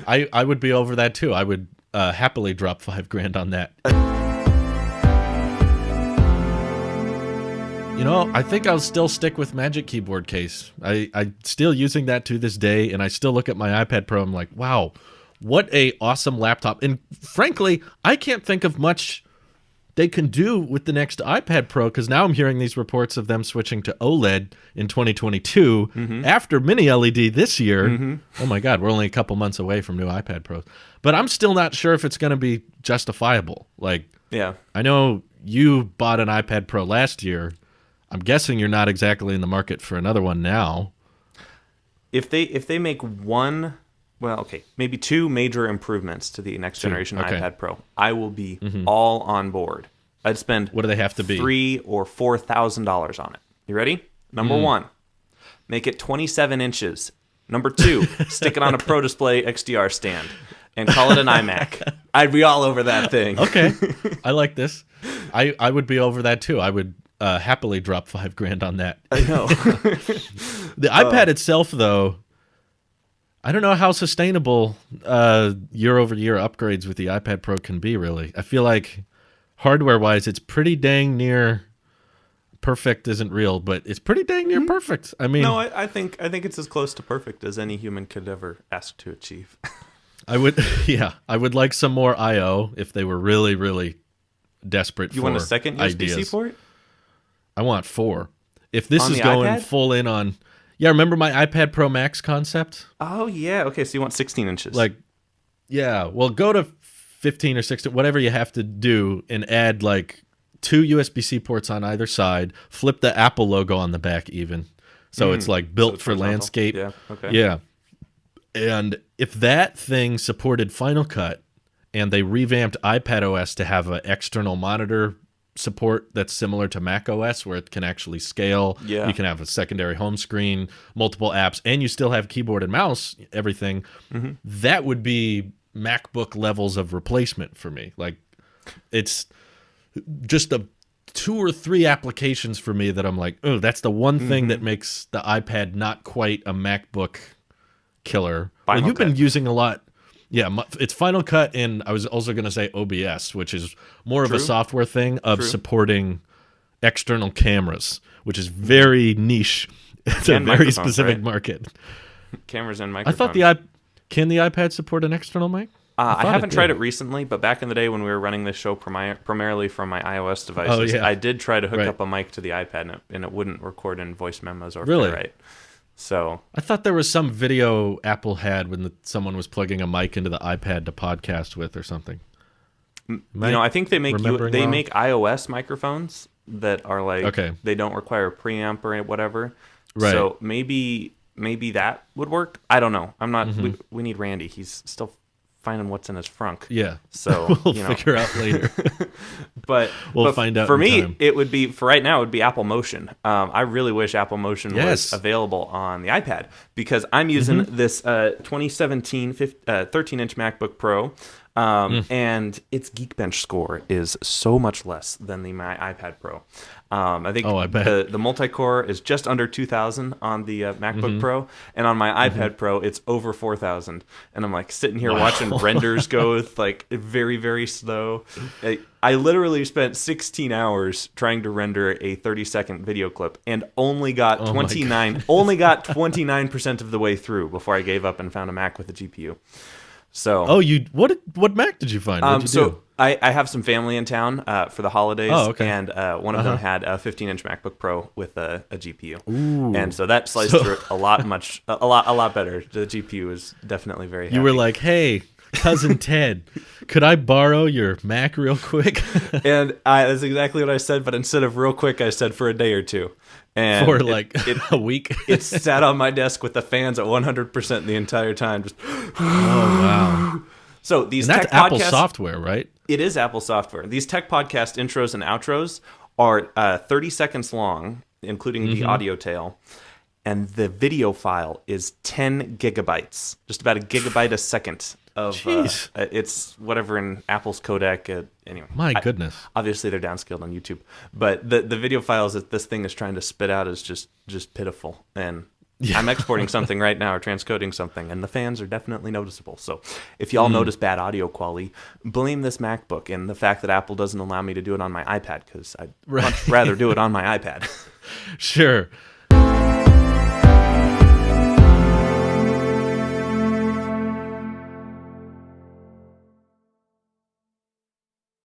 I would be over that too. I would happily drop $5,000 on that. You know, I think I'll still stick with Magic Keyboard case. I'm still using that to this day, and I still look at my iPad Pro. I'm like, wow, what a awesome laptop. And frankly, I can't think of much they can do with the next iPad Pro, because now I'm hearing these reports of them switching to OLED in 2022 after Mini LED this year. Oh my God, we're only a couple months away from new iPad Pros. But I'm still not sure if it's going to be justifiable. Like, Yeah. I know you bought an iPad Pro last year. I'm guessing you're not exactly in the market for another one now. If they make one, well, okay, maybe two major improvements to the next generation iPad Pro, I will be all on board. I'd spend What do they have to be? $3,000 or $4,000 on it. You ready? Number one, make it 27 inches. Number two, stick it on a Pro Display XDR stand and call it an iMac. I'd be all over that thing. Okay, I like this. I would be over that too. I would happily drop $5,000 on that. I know. The iPad itself, though, I don't know how sustainable year-over-year upgrades with the iPad Pro can be, really. I feel like hardware-wise, it's pretty dang near perfect isn't real, but it's pretty dang near perfect. I mean, No, I think it's as close to perfect as any human could ever ask to achieve. I would like some more I/O if they were really, really desperate. You for want a second ideas. USB-C port? I want 4. If this On is the going iPad? full in on, remember my iPad Pro Max concept? Oh, yeah. Okay, so you want 16 inches. Like, yeah, well, go to 15 or 16, whatever you have to do, and add like 2 USB-C ports on either side. Flip the Apple logo on the back, even, so it's like built for horizontal. landscape. Yeah, okay. Yeah, and if that thing supported Final Cut, and they revamped iPad OS to have an external monitor support that's similar to Mac OS, where it can actually scale. Yeah. You can have a secondary home screen, multiple apps, and you still have keyboard and mouse, everything. That would be MacBook levels of replacement for me. Like, it's just 2 or 3 applications for me that I'm like, oh, that's the one thing that makes the iPad not quite a MacBook killer. Final You've been Cut. using a lot. Yeah, it's Final Cut, and I was also going to say OBS, which is more of a True. software thing of True. supporting external cameras, which is very niche. It's a And very microphones, specific right? market. Cameras and I microphones. thought can the iPad support an external mic? I thought haven't tried did. it recently, but back in the day when we were running this show primarily from my iOS devices, Oh, yeah. I did try to hook Right. up a mic to the iPad, and it wouldn't record in voice memos or Really? right. So I thought there was some video Apple had when someone was plugging a mic into the iPad to podcast with or something. I think they make remembering they wrong? make iOS microphones that are like Okay. they don't require a preamp or whatever. Right. So maybe that would work. I don't know. I'm not. We need Randy. He's still finding what's in his frunk. Yeah. So We'll you know. figure out later. But We'll find out For in me, time. it would be for right now. It would be Apple Motion. I really wish Apple Motion Yes. was available on the iPad because I'm using this 2017 13-inch MacBook Pro, and its Geekbench score is so much less than my iPad Pro. I think I bet. the multi-core is just under 2,000 on the MacBook Pro, and on my iPad Pro, it's over 4,000. And I'm like sitting here watching renders go with like very, very slow. I literally spent 16 hours trying to render a 30-second video clip, and only got 29% of the way through before I gave up and found a Mac with a GPU. So what Mac did you find? What'd you do? I have some family in town for the holidays, Oh, okay. and one of them had a 15-inch MacBook Pro with a GPU, and so that sliced through it a lot better. The GPU is definitely very happy. You were like, hey, cousin Ted, could I borrow your Mac real quick? and that's exactly what I said, but instead of real quick, I said for a day or two. And For like a week? it sat on my desk with the fans at 100% the entire time. Just Oh, wow. so these And that's tech Apple podcasts, software, right? It is Apple software. These tech podcast intros and outros are 30 seconds long, including the audio tail. And the video file is 10 gigabytes, just about a gigabyte a second of Jeez. it's whatever in Apple's codec. Anyway, My goodness. obviously they're downscaled on YouTube, but the video files that this thing is trying to spit out is just pitiful. And I'm exporting something right now or transcoding something, and the fans are definitely noticeable. So if y'all notice bad audio quality, blame this MacBook and the fact that Apple doesn't allow me to do it on my iPad, because I'd much rather do it on my iPad. Sure.